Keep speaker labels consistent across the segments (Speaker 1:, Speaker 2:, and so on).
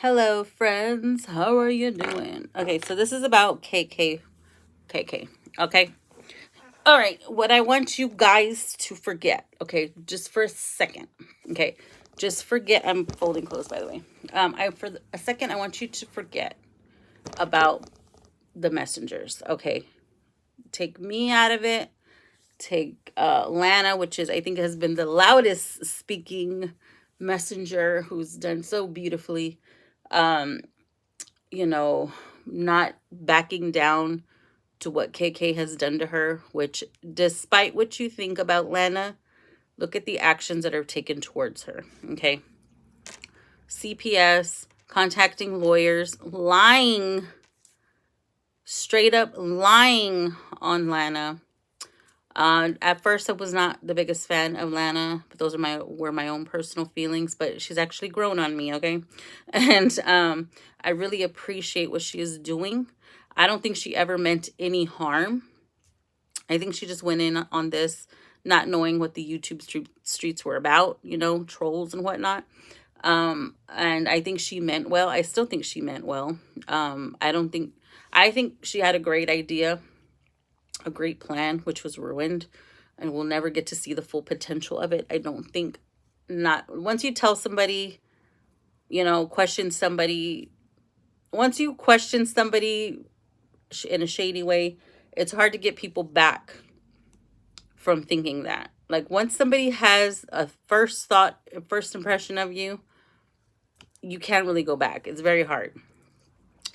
Speaker 1: Hello, friends. How are you doing? Okay, so this is about KK. Okay. All right. What I want you guys to forget, okay, just for a second. Okay. Just forget. I'm folding clothes, by the way. For a second, I want you to forget about the messengers. Okay. Take me out of it. Take Lana, which is, I think, has been the loudest speaking messenger who's done so beautifully. Um, you know, not backing down to what KK has done to her, which, despite what you think about Lana, look at the actions that are taken towards her. Okay. CPS, contacting lawyers, lying, straight up lying on Lana. At first, I was not the biggest fan of Lana, but those were my own personal feelings. But she's actually grown on me, okay, and I really appreciate what she is doing. I don't think she ever meant any harm. I think she just went in on this not knowing what the YouTube streets were about, trolls and whatnot. And I think she meant well. I still think she meant well. I think she had a great idea, a great plan, which was ruined, and we'll never get to see the full potential of it. I don't think. Not once you tell somebody, question somebody, once you question somebody in a shady way, it's hard to get people back from thinking that. Like, once somebody has a first thought, a first impression of you, you can't really go back. It's very hard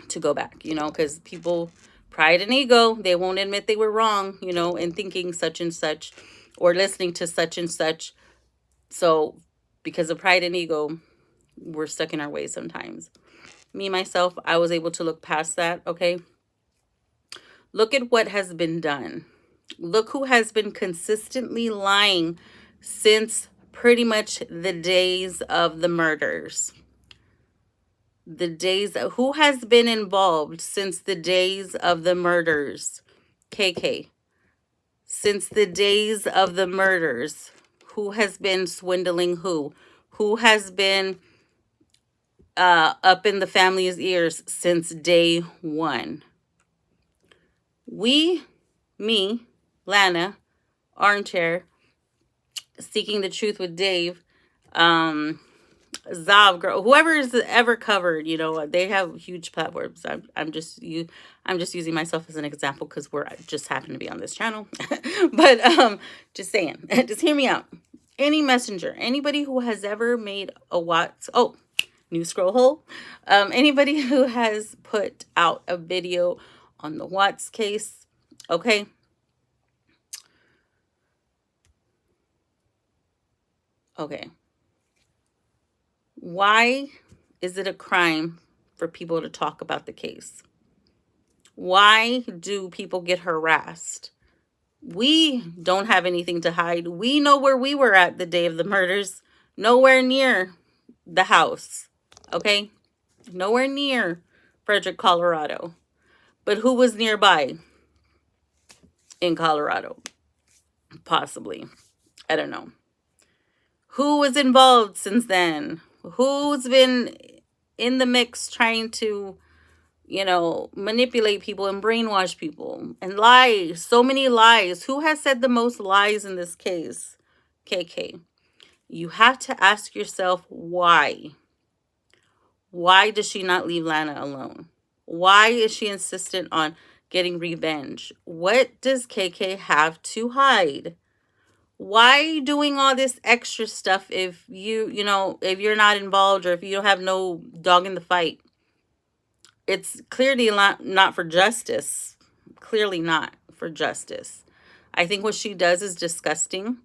Speaker 1: to go back, because people, pride and ego, they won't admit they were wrong, in thinking such and such or listening to such and such. So because of pride and ego, we're stuck in our ways sometimes. Me, myself, I was able to look past that, okay? Look at what has been done. Look who has been consistently lying since pretty much the days of the murders. Who has been involved since the days of the murders? KK. Since the days of the murders, who has been swindling who? Who has been up in the family's ears since day one? Me, Lana, Armchair, Seeking the Truth with Dave, Zav girl, whoever is ever covered, they have huge platforms. I'm just using myself as an example because we're just happen to be on this channel. But just saying, just hear me out. Any messenger, anybody who has ever made a new scroll hole, anybody who has put out a video on the Watts case, okay? Okay. Why is it a crime for people to talk about the case? Why do people get harassed? We don't have anything to hide. We know where we were at the day of the murders. Nowhere near the house. Okay? Nowhere near Frederick, Colorado. But who was nearby in Colorado? Possibly. I don't know. Who was involved since then? Who's been in the mix trying to, manipulate people and brainwash people and lie? So many lies. Who has said the most lies in this case? KK. You have to ask yourself why. Why does she not leave Lana alone? Why is she insistent on getting revenge? What does KK have to hide? Why are you doing all this extra stuff if if you're not involved or if you don't have no dog in the fight? It's clearly not for justice. Clearly not for justice. I think what she does is disgusting.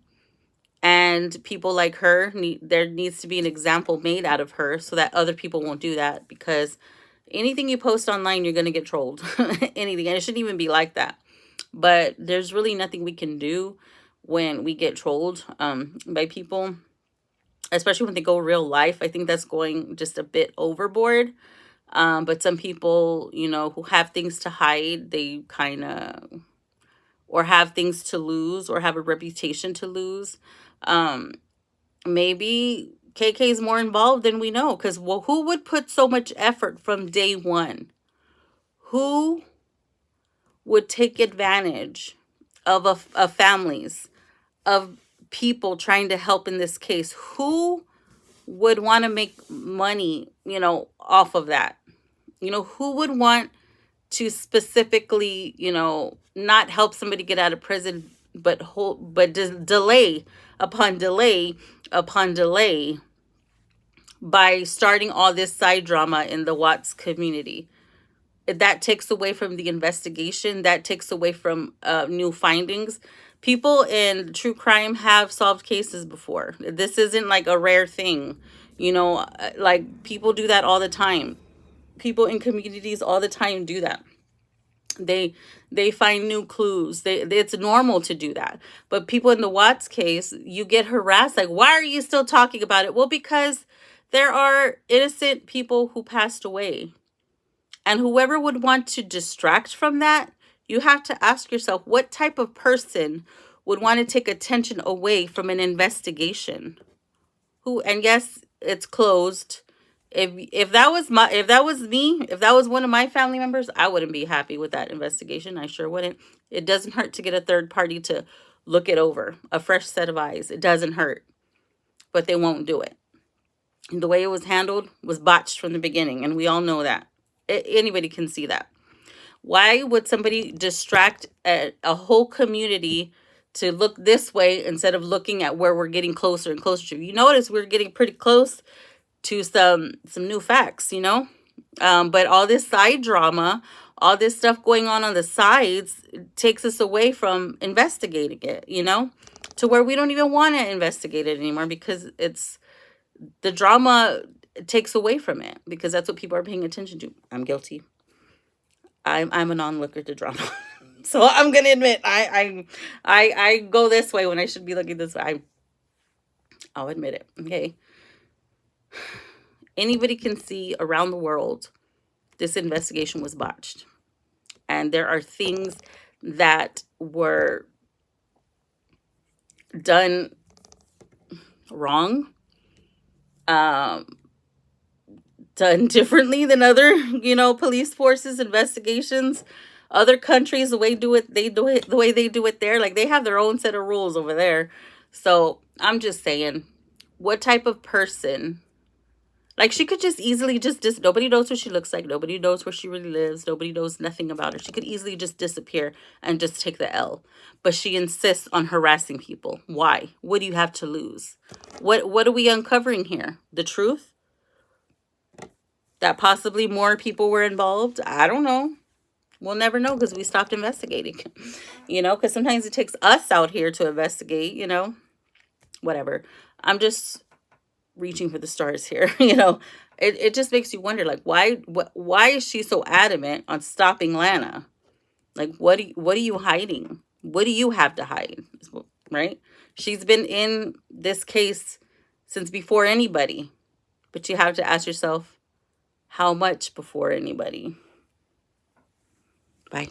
Speaker 1: And people like her, there needs to be an example made out of her so that other people won't do that. Because anything you post online, you're going to get trolled. Anything. And it shouldn't even be like that. But there's really nothing we can do when we get trolled by people, especially when they go real life. I think that's going just a bit overboard. But some people, who have things to hide, they kind of, or have things to lose or have a reputation to lose. Maybe KK's more involved than we know, because who would put so much effort from day one? Who would take advantage of families, of people trying to help in this case? Who would want to make money, off of that? Who would want to specifically, not help somebody get out of prison, but delay upon delay upon delay by starting all this side drama in the Watts community? That takes away from the investigation. That takes away from new findings. People in true crime have solved cases before. This isn't like a rare thing. Like, people do that all the time. People in communities all the time do that. They find new clues. It's normal to do that. But people in the Watts case, you get harassed. Like, why are you still talking about it? Well, because there are innocent people who passed away. And whoever would want to distract from that, you have to ask yourself, what type of person would want to take attention away from an investigation? And yes, it's closed. If that was me, if that was one of my family members, I wouldn't be happy with that investigation. I sure wouldn't. It doesn't hurt to get a third party to look it over, a fresh set of eyes. It doesn't hurt, but they won't do it. And the way it was handled was botched from the beginning, and we all know that. Anybody can see that. Why would somebody distract a whole community to look this way instead of looking at where we're getting closer and closer to? You notice we're getting pretty close to some new facts, but all this side drama, all this stuff going on the sides, takes us away from investigating it, to where we don't even want to investigate it anymore, because it's the drama takes away from it, because that's what people are paying attention to. I'm guilty. I'm a non-looker to drama. So I'm gonna admit I go this way when I should be looking this way. I'll admit it. Okay. Anybody can see around the world this investigation was botched. And there are things that were done wrong, done differently than other, police forces, investigations. Other countries, the way they do it the way they do it there. Like, they have their own set of rules over there. So I'm just saying, what type of person? Like, she could just easily just nobody knows what she looks like. Nobody knows where she really lives. Nobody knows nothing about her. She could easily just disappear and just take the L. But she insists on harassing people. Why? What do you have to lose? What are we uncovering here? The truth? That possibly more people were involved? I don't know. We'll never know, because we stopped investigating. Because sometimes it takes us out here to investigate, whatever. I'm just reaching for the stars here. It just makes you wonder, like, why is she so adamant on stopping Lana? Like, what are you hiding? What do you have to hide? Right? She's been in this case since before anybody. But you have to ask yourself, how much before anybody? Bye.